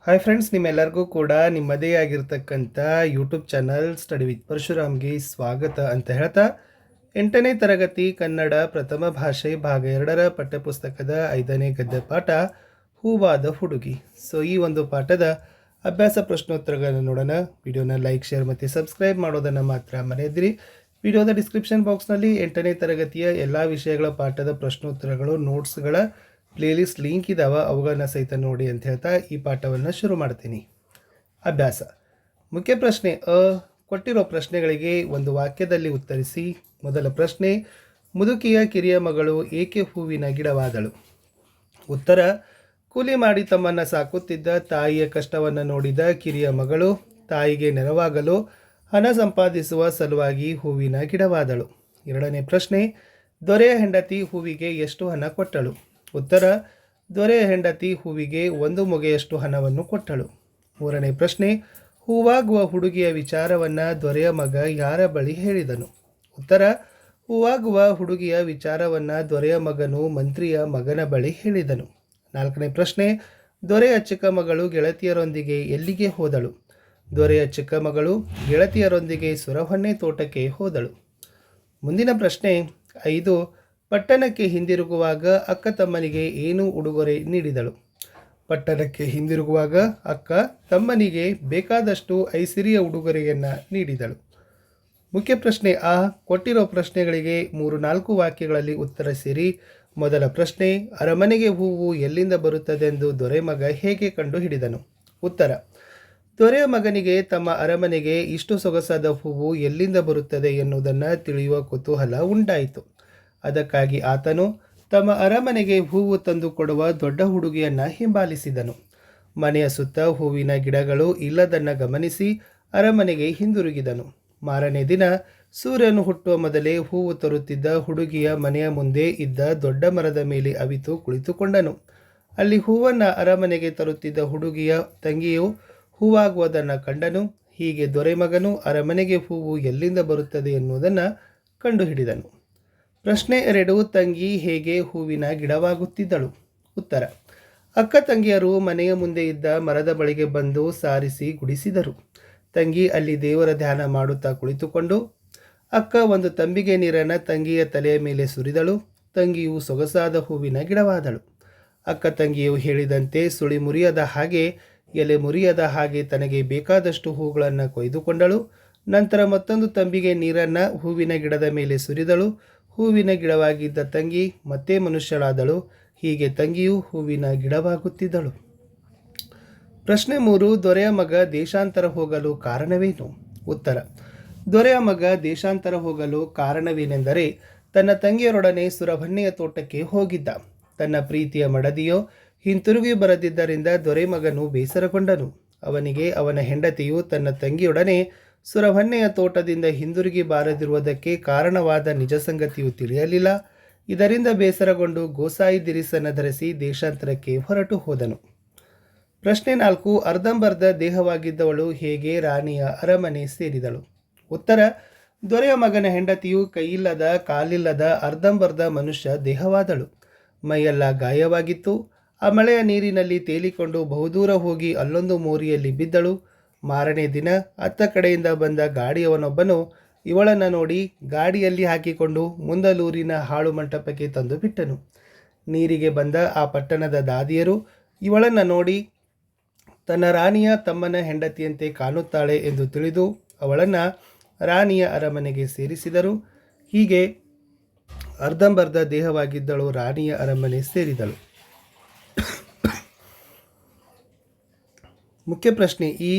Hi friends, ನಿಮ್ಮೆಲ್ಲರಿಗೂ ಕೂಡ ನಿಮ್ಮದೇ ಆಗಿರ್ತಕ್ಕಂಥ ಯೂಟ್ಯೂಬ್ ಚಾನಲ್ ಸ್ಟಡಿ ವಿತ್ ಪರಶುರಾಮ್ಗೆ ಸ್ವಾಗತ ಅಂತ ಹೇಳ್ತಾ 8ನೇ ತರಗತಿ ಕನ್ನಡ ಪ್ರಥಮ ಭಾಷೆ ಭಾಗ 2ರ ಪಠ್ಯಪುಸ್ತಕದ 5ನೇ ಗದ್ಯ ಪಾಠ ಹೂವಾದ ಹುಡುಗಿ. ಈ ಒಂದು ಪಾಠದ ಅಭ್ಯಾಸ ಪ್ರಶ್ನೋತ್ತರಗಳನ್ನು ನೋಡೋಣ. ವಿಡಿಯೋನ ಲೈಕ್, ಶೇರ್ ಮತ್ತು ಸಬ್ಸ್ಕ್ರೈಬ್ ಮಾಡೋದನ್ನು ಮಾತ್ರ ಮರೆಯದಿರಿ. ವಿಡಿಯೋದ ಡಿಸ್ಕ್ರಿಪ್ಷನ್ ಬಾಕ್ಸ್ನಲ್ಲಿ 8ನೇ ತರಗತಿಯ ಎಲ್ಲ ವಿಷಯಗಳ ಪಾಠದ ಪ್ರಶ್ನೋತ್ತರಗಳು, ನೋಟ್ಸ್ಗಳ ಪ್ಲೇಲಿಸ್ಟ್ ಲಿಂಕ್ ಇದ್ದಾವೆ, ಅವುಗಳನ್ನ ಸಹಿತ ನೋಡಿ ಅಂತ ಹೇಳ್ತಾ ಈ ಪಾಠವನ್ನು ಶುರು ಮಾಡ್ತೀನಿ. ಅಭ್ಯಾಸ. ಮುಖ್ಯ ಪ್ರಶ್ನೆ ಕೊಟ್ಟಿರೋ ಪ್ರಶ್ನೆಗಳಿಗೆ ಒಂದು ವಾಕ್ಯದಲ್ಲಿ ಉತ್ತರಿಸಿ. ಮೊದಲ ಪ್ರಶ್ನೆ, ಮುದುಕಿಯ ಕಿರಿಯ ಮಗಳು ಏಕೆ ಹೂವಿನ ಗಿಡವಾದಳು? ಉತ್ತರ, ಕೂಲಿ ಮಾಡಿ ತಮ್ಮನ್ನು ಸಾಕುತ್ತಿದ್ದ ತಾಯಿಯ ಕಷ್ಟವನ್ನು ನೋಡಿದ ಕಿರಿಯ ಮಗಳು ತಾಯಿಗೆ ನೆರವಾಗಲು ಹಣ ಸಂಪಾದಿಸುವ ಸಲುವಾಗಿ ಹೂವಿನ ಗಿಡವಾದಳು. ಎರಡನೇ ಪ್ರಶ್ನೆ, ದೊರೆಯ ಹೆಂಡತಿ ಹೂವಿಗೆ ಎಷ್ಟು ಹಣ ಕೊಟ್ಟಳು? ಉತ್ತರ, ದೊರೆಯ ಹೆಂಡತಿ ಹೂವಿಗೆ 1 ಮೊಗೆಯಷ್ಟು ಹಣವನ್ನು ಕೊಟ್ಟಳು. ಮೂರನೇ ಪ್ರಶ್ನೆ, ಹೂವಾಗುವ ಹುಡುಗಿಯ ವಿಚಾರವನ್ನು ದೊರೆಯ ಮಗ ಯಾರ ಬಳಿ ಹೇಳಿದನು? ಉತ್ತರ, ಹೂವಾಗುವ ಹುಡುಗಿಯ ವಿಚಾರವನ್ನು ದೊರೆಯ ಮಗನು ಮಂತ್ರಿಯ ಮಗನ ಬಳಿ ಹೇಳಿದನು. ನಾಲ್ಕನೇ ಪ್ರಶ್ನೆ, ದೊರೆಯ ಚಿಕ್ಕ ಮಗಳು ಗೆಳತಿಯರೊಂದಿಗೆ ಎಲ್ಲಿಗೆ ಹೋದಳು? ದೊರೆಯ ಚಿಕ್ಕ ಮಗಳು ಗೆಳತಿಯರೊಂದಿಗೆ ಸುರಹೊನ್ನೆ ತೋಟಕ್ಕೆ ಹೋದಳು. ಮುಂದಿನ ಪ್ರಶ್ನೆ 5, ಪಟ್ಟಣಕ್ಕೆ ಹಿಂದಿರುಗುವಾಗ ಅಕ್ಕ ತಮ್ಮನಿಗೆ ಏನು ಉಡುಗೊರೆ ನೀಡಿದಳು? ಪಟ್ಟಣಕ್ಕೆ ಹಿಂದಿರುಗುವಾಗ ಅಕ್ಕ ತಮ್ಮನಿಗೆ ಬೇಕಾದಷ್ಟು ಐಸಿರಿಯ ಉಡುಗೊರೆಯನ್ನು ನೀಡಿದಳು. ಮುಖ್ಯ ಪ್ರಶ್ನೆ ಕೊಟ್ಟಿರೋ ಪ್ರಶ್ನೆಗಳಿಗೆ 3-4 ವಾಕ್ಯಗಳಲ್ಲಿ ಉತ್ತರಿಸಿರಿ. ಮೊದಲ ಪ್ರಶ್ನೆ, ಅರಮನೆಗೆ ಹೂವು ಎಲ್ಲಿಂದ ಬರುತ್ತದೆಂದು ದೊರೆ ಮಗ ಹೇಗೆ ಕಂಡುಹಿಡಿದನು? ಉತ್ತರ, ದೊರೆಯ ಮಗನಿಗೆ ತಮ್ಮ ಅರಮನೆಗೆ ಇಷ್ಟು ಸೊಗಸಾದ ಹೂವು ಎಲ್ಲಿಂದ ಬರುತ್ತದೆ ಎನ್ನುವುದನ್ನು ತಿಳಿಯುವ ಕುತೂಹಲ ಉಂಟಾಯಿತು. ಅದಕ್ಕಾಗಿ ಆತನು ತಮ್ಮ ಅರಮನೆಗೆ ಹೂವು ತಂದು ಕೊಡುವ ದೊಡ್ಡ ಹುಡುಗಿಯನ್ನು ಹಿಂಬಾಲಿಸಿದನು. ಮನೆಯ ಸುತ್ತ ಹೂವಿನ ಗಿಡಗಳು ಇಲ್ಲದನ್ನು ಗಮನಿಸಿ ಅರಮನೆಗೆ ಹಿಂದಿರುಗಿದನು. ಮಾರನೇ ದಿನ ಸೂರ್ಯನು ಹುಟ್ಟುವ ಮೊದಲೇ ಹೂವು ತರುತ್ತಿದ್ದ ಹುಡುಗಿಯ ಮನೆಯ ಮುಂದೆ ಇದ್ದ ದೊಡ್ಡ ಮರದ ಮೇಲೆ ಅವಿತು ಕುಳಿತುಕೊಂಡನು. ಅಲ್ಲಿ ಹೂವನ್ನು ಅರಮನೆಗೆ ತರುತ್ತಿದ್ದ ಹುಡುಗಿಯ ತಂಗಿಯು ಹೂವಾಗುವುದನ್ನು ಕಂಡನು. ಹೀಗೆ ದೊರೆಮಗನು ಅರಮನೆಗೆ ಹೂವು ಎಲ್ಲಿಂದ ಬರುತ್ತದೆ ಎನ್ನುವುದನ್ನು ಕಂಡುಹಿಡಿದನು. ಪ್ರಶ್ನೆ 2, ತಂಗಿ ಹೇಗೆ ಹೂವಿನ ಗಿಡವಾಗುತ್ತಿದ್ದಳು? ಉತ್ತರ, ಅಕ್ಕ ತಂಗಿಯರು ಮನೆಯ ಮುಂದೆ ಇದ್ದ ಮರದ ಬಳಿಗೆ ಬಂದು ಸಾರಿಸಿ ಗುಡಿಸಿದರು. ತಂಗಿ ಅಲ್ಲಿ ದೇವರ ಧ್ಯಾನ ಮಾಡುತ್ತಾ ಕುಳಿತುಕೊಂಡು ಅಕ್ಕ ಒಂದು ತಂಬಿಗೆ ನೀರನ್ನು ತಂಗಿಯ ತಲೆಯ ಮೇಲೆ ಸುರಿದಳು. ತಂಗಿಯು ಸೊಗಸಾದ ಹೂವಿನ ಗಿಡವಾದಳು. ಅಕ್ಕ ತಂಗಿಯು ಹೇಳಿದಂತೆ ಸುಳಿ ಮುರಿಯದ ಹಾಗೆ ಎಲೆ ಮುರಿಯದ ಹಾಗೆ ತನಗೆ ಬೇಕಾದಷ್ಟು ಹೂಗಳನ್ನು ಕೊಯ್ದುಕೊಂಡಳು. ನಂತರ ಮತ್ತೊಂದು ತಂಬಿಗೆ ನೀರನ್ನು ಹೂವಿನ ಗಿಡದ ಮೇಲೆ ಸುರಿದಳು. ಹೂವಿನ ಗಿಡವಾಗಿದ್ದ ತಂಗಿ ಮತ್ತೆ ಮನುಷ್ಯಳಾದಳು. ಹೀಗೆ ತಂಗಿಯು ಹೂವಿನ ಗಿಡವಾಗುತ್ತಿದ್ದಳು. ಪ್ರಶ್ನೆ 3, ದೊರೆಯ ಮಗ ದೇಶಾಂತರ ಹೋಗಲು ಕಾರಣವೇನು? ಉತ್ತರ, ದೊರೆಯ ಮಗ ದೇಶಾಂತರ ಹೋಗಲು ಕಾರಣವೇನೆಂದರೆ ತನ್ನ ತಂಗಿಯರೊಡನೆ ಸುರಹೊನ್ನೆಯ ತೋಟಕ್ಕೆ ಹೋಗಿದ್ದ. ತನ್ನ ಪ್ರೀತಿಯ ಮಡದಿಯೋ ಹಿಂತಿರುಗಿ ಬರದಿದ್ದರಿಂದ ದೊರೆಮಗನು ಬೇಸರಗೊಂಡನು. ಅವನಿಗೆ ಅವನ ಹೆಂಡತಿಯು ತನ್ನ ತಂಗಿಯೊಡನೆ ಸುರಹೊನ್ನೆಯ ತೋಟದಿಂದ ಹಿಂದಿರುಗಿ ಬಾರದಿರುವುದಕ್ಕೆ ಕಾರಣವಾದ ನಿಜ ಸಂಗತಿಯು ತಿಳಿಯಲಿಲ್ಲ. ಇದರಿಂದ ಬೇಸರಗೊಂಡು ಗೋಸಾಯಿ ದಿರಿಸನ್ನು ಧರಿಸಿ ದೇಶಾಂತರಕ್ಕೆ ಹೊರಟು ಹೋದನು. ಪ್ರಶ್ನೆ 4, ಅರ್ಧಂಬರ್ಧ ದೇಹವಾಗಿದ್ದವಳು ಹೇಗೆ ರಾಣಿಯ ಅರಮನೆ ಸೇರಿದಳು? ಉತ್ತರ, ದೊರೆಯ ಮಗನ ಹೆಂಡತಿಯು ಕೈಯಿಲ್ಲದ ಕಾಲಿಲ್ಲದ ಅರ್ಧಂಬರ್ಧ ಮನುಷ್ಯ ದೇಹವಾದಳು. ಮೈಯೆಲ್ಲ ಗಾಯವಾಗಿತ್ತು. ಆ ಮಳೆಯ ನೀರಿನಲ್ಲಿ ತೇಲಿಕೊಂಡು ಬಹುದೂರ ಹೋಗಿ ಅಲ್ಲೊಂದು ಮೋರಿಯಲ್ಲಿ ಬಿದ್ದಳು. ಮಾರನೇ ದಿನ ಅತ್ತ ಕಡೆಯಿಂದ ಬಂದ ಗಾಡಿಯವನೊಬ್ಬನು ಇವಳನ್ನು ನೋಡಿ ಗಾಡಿಯಲ್ಲಿ ಹಾಕಿಕೊಂಡು ಮುಂದಲೂರಿನ ಹಾಳು ಮಂಟಪಕ್ಕೆ ತಂದು ಬಿಟ್ಟನು. ನೀರಿಗೆ ಬಂದ ಆ ಪಟ್ಟಣದ ದಾದಿಯರು ಇವಳನ್ನು ನೋಡಿ ತನ್ನ ರಾಣಿಯ ತಮ್ಮನ ಹೆಂಡತಿಯಂತೆ ಕಾಣುತ್ತಾಳೆ ಎಂದು ತಿಳಿದು ಅವಳನ್ನು ರಾಣಿಯ ಅರಮನೆಗೆ ಸೇರಿಸಿದರು. ಹೀಗೆ ಅರ್ಧಂಬರ್ಧ ದೇಹವಾಗಿದ್ದಳು ರಾಣಿಯ ಅರಮನೆ ಸೇರಿದಳು. ಮುಖ್ಯ ಪ್ರಶ್ನೆ, ಈ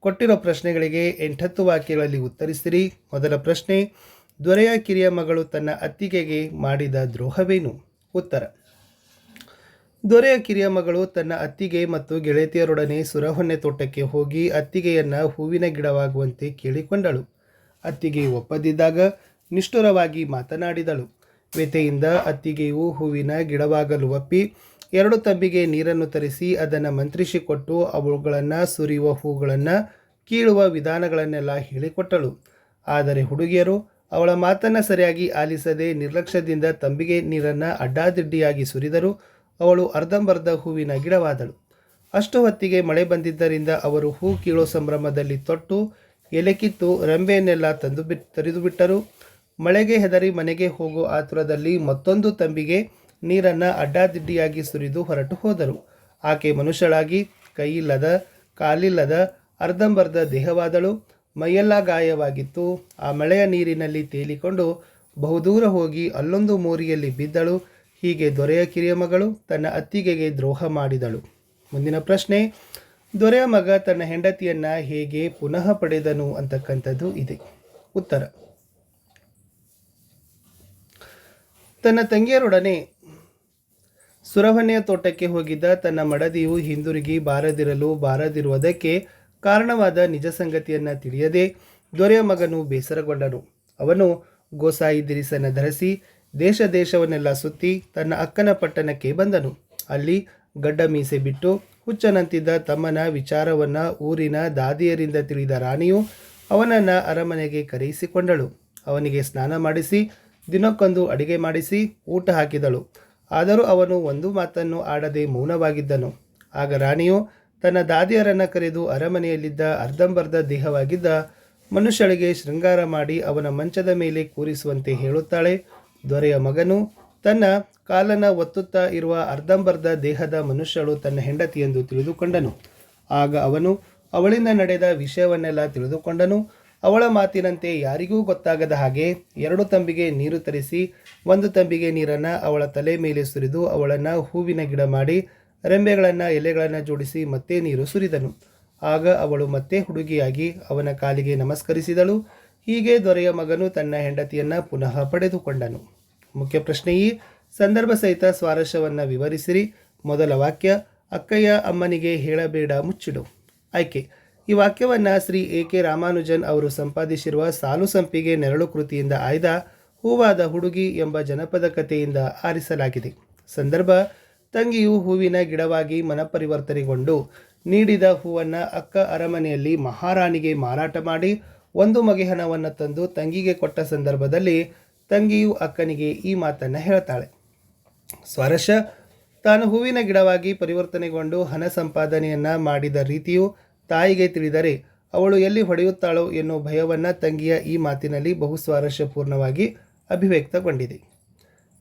ಕೊಟ್ಟಿರೋ ಪ್ರಶ್ನೆಗಳಿಗೆ 8-10 ವಾಕ್ಯಗಳಲ್ಲಿ ಉತ್ತರಿಸಿರಿ. ಮೊದಲ ಪ್ರಶ್ನೆ, ದೊರೆಯ ಕಿರಿಯ ಮಗಳು ತನ್ನ ಅತ್ತಿಗೆಗೆ ಮಾಡಿದ ದ್ರೋಹವೇನು? ಉತ್ತರ, ದೊರೆಯ ಕಿರಿಯ ಮಗಳು ತನ್ನ ಅತ್ತಿಗೆ ಮತ್ತು ಗೆಳತಿಯರೊಡನೆ ಸುರಹೊನ್ನೆ ತೋಟಕ್ಕೆ ಹೋಗಿ ಅತ್ತಿಗೆಯನ್ನು ಹೂವಿನ ಗಿಡವಾಗುವಂತೆ ಕೇಳಿಕೊಂಡಳು. ಅತ್ತಿಗೆ ಒಪ್ಪದಿದ್ದಾಗ ನಿಷ್ಠುರವಾಗಿ ಮಾತನಾಡಿದಳು. ವ್ಯಥೆಯಿಂದ ಅತ್ತಿಗೆಯು ಹೂವಿನ ಗಿಡವಾಗಲು ಒಪ್ಪಿ 2 ತಂಬಿಗೆ ನೀರನ್ನು ತರಿಸಿ ಅದನ್ನು ಮಂತ್ರಿಸಿಕೊಟ್ಟು ಅವುಗಳನ್ನು ಸುರಿಯುವ ಹೂಗಳನ್ನು ಕೀಳುವ ವಿಧಾನಗಳನ್ನೆಲ್ಲ ಹೇಳಿಕೊಟ್ಟಳು. ಆದರೆ ಹುಡುಗಿಯರು ಅವಳ ಮಾತನ್ನು ಸರಿಯಾಗಿ ಆಲಿಸದೆ ನಿರ್ಲಕ್ಷ್ಯದಿಂದ ತಂಬಿಗೆ ನೀರನ್ನು ಅಡ್ಡಾದಿಡ್ಡಿಯಾಗಿ ಸುರಿದರು. ಅವಳು ಅರ್ಧಂಬರ್ಧ ಹೂವಿನ ಗಿಡವಾದಳು. ಅಷ್ಟು ಹೊತ್ತಿಗೆ ಮಳೆ ಬಂದಿದ್ದರಿಂದ ಅವರು ಹೂ ಕೀಳೋ ಸಂಭ್ರಮದಲ್ಲಿ ತೊಟ್ಟು ಎಲೆ ಕಿತ್ತು ರೆಂಬೆಯನ್ನೆಲ್ಲ ತರಿದು ಬಿಟ್ಟರು. ಮಳೆಗೆ ಹೆದರಿ ಮನೆಗೆ ಹೋಗೋ ಆತುರದಲ್ಲಿ ಮತ್ತೊಂದು ತಂಬಿಗೆ ನೀರನ್ನು ಅಡ್ಡಾದಿಡ್ಡಿಯಾಗಿ ಸುರಿದು ಹೊರಟು ಹೋದರು. ಆಕೆ ಮನುಷ್ಯಳಾಗಿ ಕೈಯಿಲ್ಲದ ಕಾಲಿಲ್ಲದ ಅರ್ಧಂಬರ್ಧ ದೇಹವಾದಳು. ಮೈಯೆಲ್ಲ ಗಾಯವಾಗಿತ್ತು. ಆ ಮಳೆಯ ನೀರಿನಲ್ಲಿ ತೇಲಿಕೊಂಡು ಬಹುದೂರ ಹೋಗಿ ಅಲ್ಲೊಂದು ಮೋರಿಯಲ್ಲಿ ಬಿದ್ದಳು. ಹೀಗೆ ದೊರೆಯ ಕಿರಿಯ ಮಗಳು ತನ್ನ ಅತ್ತಿಗೆಗೆ ದ್ರೋಹ ಮಾಡಿದಳು. ಮುಂದಿನ ಪ್ರಶ್ನೆ, ದೊರೆಯ ಮಗ ತನ್ನ ಹೆಂಡತಿಯನ್ನು ಹೇಗೆ ಪುನಃ ಪಡೆದನು ಅಂತಕ್ಕಂಥದ್ದು ಇದೆ. ಉತ್ತರ, ತನ್ನ ತಂಗಿಯರೊಡನೆ ಸುರವನ್ನೆಯ ತೋಟಕ್ಕೆ ಹೋಗಿದ್ದ ತನ್ನ ಮಡದಿಯು ಹಿಂದಿರುಗಿ ಬಾರದಿರುವುದಕ್ಕೆ ಕಾರಣವಾದ ನಿಜ ಸಂಗತಿಯನ್ನು ತಿಳಿಯದೆ ದೊರೆಯ ಮಗನು ಬೇಸರಗೊಂಡನು. ಅವನು ಗೋಸಾಯಿ ದಿರಿಸನ್ನು ಧರಿಸಿ ದೇಶವನ್ನೆಲ್ಲ ಸುತ್ತಿ ತನ್ನ ಅಕ್ಕನ ಪಟ್ಟಣಕ್ಕೆ ಬಂದನು. ಅಲ್ಲಿ ಗಡ್ಡ ಮೀಸೆ ಬಿಟ್ಟು ಹುಚ್ಚನಂತಿದ್ದ ತಮ್ಮನ ವಿಚಾರವನ್ನು ಊರಿನ ದಾದಿಯರಿಂದ ತಿಳಿದ ರಾಣಿಯು ಅವನನ್ನು ಅರಮನೆಗೆ ಕರೆಯಿಸಿಕೊಂಡಳು. ಅವನಿಗೆ ಸ್ನಾನ ಮಾಡಿಸಿ ದಿನಕ್ಕೊಂದು ಅಡಿಗೆ ಮಾಡಿಸಿ ಊಟ ಹಾಕಿದಳು. ಆದರೂ ಅವನು ಒಂದು ಮಾತನ್ನು ಆಡದೆ ಮೌನವಾಗಿದ್ದನು. ಆಗ ರಾಣಿಯು ತನ್ನ ದಾದಿಯರನ್ನು ಕರೆದು ಅರಮನೆಯಲ್ಲಿದ್ದ ಅರ್ಧಂಬರ್ಧ ದೇಹವಾಗಿದ್ದ ಮನುಷ್ಯಳಿಗೆ ಶೃಂಗಾರ ಮಾಡಿ ಅವನ ಮಂಚದ ಮೇಲೆ ಕೂರಿಸುವಂತೆ ಹೇಳುತ್ತಾಳೆ. ದೊರೆಯ ಮಗನು ತನ್ನ ಕಾಲನ್ನು ಒತ್ತುತ್ತಾ ಇರುವ ಅರ್ಧಂಬರ್ಧ ದೇಹದ ಮನುಷ್ಯಳು ತನ್ನ ಹೆಂಡತಿಯೆಂದು ತಿಳಿದುಕೊಂಡನು. ಆಗ ಅವನು ಅವಳಿಂದ ನಡೆದ ವಿಷಯವನ್ನೆಲ್ಲ ತಿಳಿದುಕೊಂಡನು. ಅವಳ ಮಾತಿನಂತೆ ಯಾರಿಗೂ ಗೊತ್ತಾಗದ ಹಾಗೆ 2 ತಂಬಿಗೆ ನೀರು ತರಿಸಿ 1 ತಂಬಿಗೆ ನೀರನ್ನು ಅವಳ ತಲೆ ಮೇಲೆ ಸುರಿದು ಅವಳನ್ನು ಹೂವಿನ ಗಿಡ ಮಾಡಿ ರೆಂಬೆಗಳನ್ನು ಎಲೆಗಳನ್ನು ಜೋಡಿಸಿ ಮತ್ತೆ ನೀರು ಸುರಿದನು. ಆಗ ಅವಳು ಮತ್ತೆ ಹುಡುಗಿಯಾಗಿ ಅವನ ಕಾಲಿಗೆ ನಮಸ್ಕರಿಸಿದಳು. ಹೀಗೆ ದೊರೆಯ ಮಗನು ತನ್ನ ಹೆಂಡತಿಯನ್ನು ಪುನಃ ಪಡೆದುಕೊಂಡನು. ಮುಖ್ಯ ಪ್ರಶ್ನೆ, ಈ ಸಂದರ್ಭ ಸಹಿತ ಸ್ವಾರಸ್ಯವನ್ನು ವಿವರಿಸಿರಿ. ಮೊದಲ ವಾಕ್ಯ, ಅಕ್ಕಯ್ಯ ಅಮ್ಮನಿಗೆ ಹೇಳಬೇಡ ಮುಚ್ಚಿಡು. ಆಯ್ಕೆ, ಈ ವಾಕ್ಯವನ್ನು ಶ್ರೀ ಎ.ಕೆ. ರಾಮಾನುಜನ್ ಅವರು ಸಂಪಾದಿಸಿರುವ ಸಾಲು ಸಂಪಿಗೆ ನೆರಳು ಕೃತಿಯಿಂದ ಆಯ್ದ ಹೂವಾದ ಹುಡುಗಿ ಎಂಬ ಜನಪದ ಕಥೆಯಿಂದ ಆರಿಸಲಾಗಿದೆ. ಸಂದರ್ಭ, ತಂಗಿಯು ಹೂವಿನ ಗಿಡವಾಗಿ ಮನಪರಿವರ್ತನೆಗೊಂಡು ನೀಡಿದ ಹೂವನ್ನು ಅಕ್ಕ ಅರಮನೆಯಲ್ಲಿ ಮಹಾರಾಣಿಗೆ ಮಾರಾಟ ಮಾಡಿ 1 ಮಗೆಹಣವನ್ನು ತಂದು ತಂಗಿಗೆ ಕೊಟ್ಟ ಸಂದರ್ಭದಲ್ಲಿ ತಂಗಿಯು ಅಕ್ಕನಿಗೆ ಈ ಮಾತನ್ನು ಹೇಳ್ತಾಳೆ. ಸ್ವಾರಸ್ಯ, ತಾನು ಹೂವಿನ ಗಿಡವಾಗಿ ಪರಿವರ್ತನೆಗೊಂಡು ಹಣ ಸಂಪಾದನೆಯನ್ನು ಮಾಡಿದ ರೀತಿಯು ತಾಯಿಗೆ ತಿಳಿದರೆ ಅವಳು ಎಲ್ಲಿ ಹೊಡೆಯುತ್ತಾಳೋ ಎನ್ನುವ ಭಯವನ್ನು ತಂಗಿಯ ಈ ಮಾತಿನಲ್ಲಿ ಬಹು ಸ್ವಾರಸ್ಯಪೂರ್ಣವಾಗಿ ಅಭಿವ್ಯಕ್ತಗೊಂಡಿದೆ.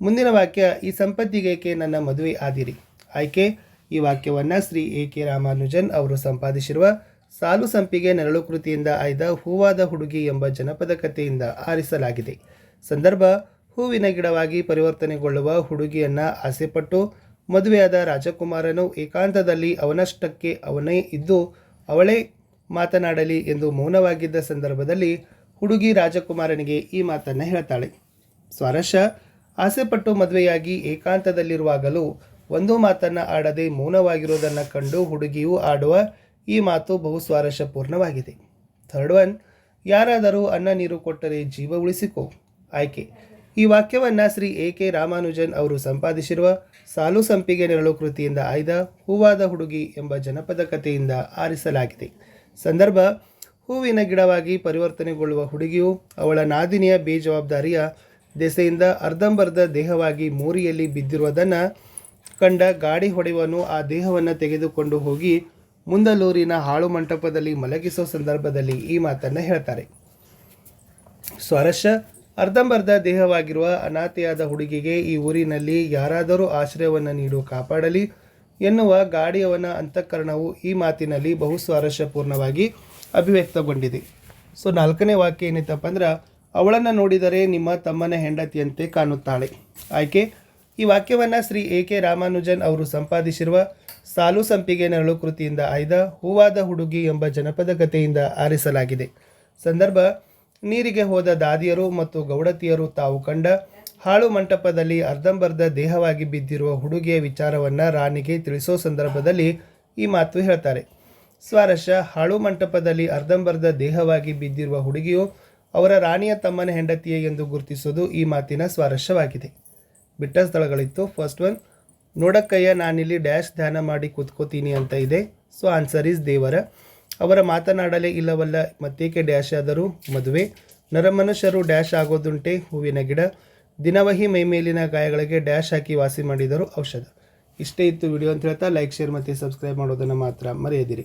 ಮುಂದಿನ ವಾಕ್ಯ, ಈ ಸಂಪತ್ತಿಗೇಕೆ ನನ್ನ ಮದುವೆ ಆದಿರಿ. ಆಯ್ಕೆ, ಈ ವಾಕ್ಯವನ್ನು ಶ್ರೀ ಎ.ಕೆ. ರಾಮಾನುಜನ್ ಅವರು ಸಂಪಾದಿಸಿರುವ ಸಾಲು ಸಂಪಿಗೆ ನೆರಳು ಕೃತಿಯಿಂದ ಆಯ್ದ ಹೂವಾದ ಹುಡುಗಿ ಎಂಬ ಜನಪದ ಕಥೆಯಿಂದ ಆರಿಸಲಾಗಿದೆ. ಸಂದರ್ಭ, ಹೂವಿನ ಗಿಡವಾಗಿ ಪರಿವರ್ತನೆಗೊಳ್ಳುವ ಹುಡುಗಿಯನ್ನು ಆಸೆಪಟ್ಟು ಮದುವೆಯಾದ ರಾಜಕುಮಾರನು ಏಕಾಂತದಲ್ಲಿ ಅವನಷ್ಟಕ್ಕೆ ಅವನೇ ಇದ್ದು ಅವಳೇ ಮಾತನಾಡಲಿ ಎಂದು ಮೌನವಾಗಿದ್ದ ಸಂದರ್ಭದಲ್ಲಿ ಹುಡುಗಿ ರಾಜಕುಮಾರನಿಗೆ ಈ ಮಾತನ್ನು ಹೇಳ್ತಾಳೆ. ಸ್ವಾರಸ್ಯ, ಆಸೆಪಟ್ಟು ಮದುವೆಯಾಗಿ ಏಕಾಂತದಲ್ಲಿರುವಾಗಲೂ ಒಂದು ಮಾತನ್ನು ಆಡದೆ ಮೌನವಾಗಿರುವುದನ್ನು ಕಂಡು ಹುಡುಗಿಯು ಆಡುವ ಈ ಮಾತು ಬಹು ಸ್ವಾರಸ್ಯಪೂರ್ಣವಾಗಿದೆ. ಥರ್ಡ್ ಒನ್, ಯಾರಾದರೂ ಅನ್ನ ನೀರು ಕೊಟ್ಟರೆ ಜೀವ ಉಳಿಸಿಕೋ. ಆಯ್ಕೆ, ಈ ವಾಕ್ಯವನ್ನು ಶ್ರೀ ಎ.ಕೆ. ರಾಮಾನುಜನ್ ಅವರು ಸಂಪಾದಿಸಿರುವ ಸಾಲು ಸಂಪಿಗೆ ನೆರಳು ಕೃತಿಯಿಂದ ಆಯ್ದ ಹೂವಾದ ಹುಡುಗಿ ಎಂಬ ಜನಪದ ಕಥೆಯಿಂದ ಆರಿಸಲಾಗಿದೆ. ಸಂದರ್ಭ, ಹೂವಿನ ಗಿಡವಾಗಿ ಪರಿವರ್ತನೆಗೊಳ್ಳುವ ಹುಡುಗಿಯು ಅವಳ ನಾದಿನಿಯ ಬೇಜವಾಬ್ದಾರಿಯ ದೆಸೆಯಿಂದ ಅರ್ಧಂಬರ್ಧ ದೇಹವಾಗಿ ಮೋರಿಯಲ್ಲಿ ಬಿದ್ದಿರುವುದನ್ನು ಕಂಡ ಗಾಡಿ ಹೊಡೆಯುವನು ಆ ದೇಹವನ್ನು ತೆಗೆದುಕೊಂಡು ಹೋಗಿ ಮುಂದಲೂರಿನ ಹಾಳು ಮಂಟಪದಲ್ಲಿ ಮಲಗಿಸೋ ಸಂದರ್ಭದಲ್ಲಿ ಈ ಮಾತನ್ನು ಹೇಳ್ತಾರೆ. ಸ್ವಾರಸ್ಯ, ಅರ್ಧಂಬರ್ಧ ದೇಹವಾಗಿರುವ ಅನಾಥೆಯಾದ ಹುಡುಗಿಗೆ ಈ ಊರಿನಲ್ಲಿ ಯಾರಾದರೂ ಆಶ್ರಯವನ್ನು ನೀಡು ಕಾಪಾಡಲಿ ಎನ್ನುವ ಗಾಡಿಯವನ ಅಂತಃಕರಣವು ಈ ಮಾತಿನಲ್ಲಿ ಬಹು ಸ್ವಾರಸ್ಯಪೂರ್ಣವಾಗಿ ಅಭಿವ್ಯಕ್ತಗೊಂಡಿದೆ. ಸೊ 4ನೇ ವಾಕ್ಯ ಏನಿತ್ತಪ್ಪ ಅಂದ್ರೆ, ಅವಳನ್ನು ನೋಡಿದರೆ ನಿಮ್ಮ ತಮ್ಮನ ಹೆಂಡತಿಯಂತೆ ಕಾಣುತ್ತಾಳೆ. ಆಯ್ಕೆ, ಈ ವಾಕ್ಯವನ್ನು ಶ್ರೀ ಎ.ಕೆ. ರಾಮಾನುಜನ್ ಅವರು ಸಂಪಾದಿಸಿರುವ ಸಾಲು ಸಂಪಿಗೆ ನೆರಳು ಕೃತಿಯಿಂದ ಆಯ್ದ ಹೂವಾದ ಹುಡುಗಿ ಎಂಬ ಜನಪದ ಕಥೆಯಿಂದ ಆರಿಸಲಾಗಿದೆ. ಸಂದರ್ಭ, ನೀರಿಗೆ ಹೋದ ದಾದಿಯರು ಮತ್ತು ಗೌಡತಿಯರು ತಾವು ಕಂಡ ಹಾಳು ಮಂಟಪದಲ್ಲಿ ಅರ್ಧಂಬರ್ಧ ದೇಹವಾಗಿ ಬಿದ್ದಿರುವ ಹುಡುಗಿಯ ವಿಚಾರವನ್ನು ರಾಣಿಗೆ ತಿಳಿಸೋ ಸಂದರ್ಭದಲ್ಲಿ ಈ ಮಾತು ಹೇಳ್ತಾರೆ. ಸ್ವಾರಸ್ಯ, ಹಾಳು ಮಂಟಪದಲ್ಲಿ ಅರ್ಧಂಬರ್ಧ ದೇಹವಾಗಿ ಬಿದ್ದಿರುವ ಹುಡುಗಿಯು ಅವರ ರಾಣಿಯ ತಮ್ಮನ ಹೆಂಡತಿಯೇ ಎಂದು ಗುರುತಿಸೋದು ಈ ಮಾತಿನ ಸ್ವಾರಸ್ಯವಾಗಿದೆ. ಬಿಟ್ಟ ಸ್ಥಳಗಳಿತ್ತು. ಫಸ್ಟ್ ಒನ್, ನೋಡಕ್ಕಯ್ಯ ನಾನಿಲ್ಲಿ ಡ್ಯಾಶ್ ಧ್ಯಾನ ಮಾಡಿ ಕೂತ್ಕೋತೀನಿ ಅಂತ ಇದೆ. ಸೊ ಆನ್ಸರ್ ಈಸ್ ದೇವರ. ಅವರ ಮಾತನಾಡಲೇ ಇಲ್ಲವಲ್ಲ ಮತ್ತೇಕೆ ಡ್ಯಾಶ್ ಆದರೂ ಮದುವೆ. ನರಮನುಷ್ಯರು ಡ್ಯಾಶ್ ಆಗೋದುಂಟೆ ಹೂವಿನ ಗಿಡ. ದಿನವಹಿ ಮೈಮೇಲಿನ ಗಾಯಗಳಿಗೆ ಡ್ಯಾಶ್ ಹಾಕಿ ವಾಸಿ ಮಾಡಿದರು ಔಷಧ. ಇಷ್ಟೇ ಇತ್ತು ವಿಡಿಯೋ ಅಂತ ಹೇಳ್ತಾ ಲೈಕ್ ಶೇರ್ ಮತ್ತು ಸಬ್ಸ್ಕ್ರೈಬ್ ಮಾಡೋದನ್ನು ಮಾತ್ರ ಮರೆಯದಿರಿ.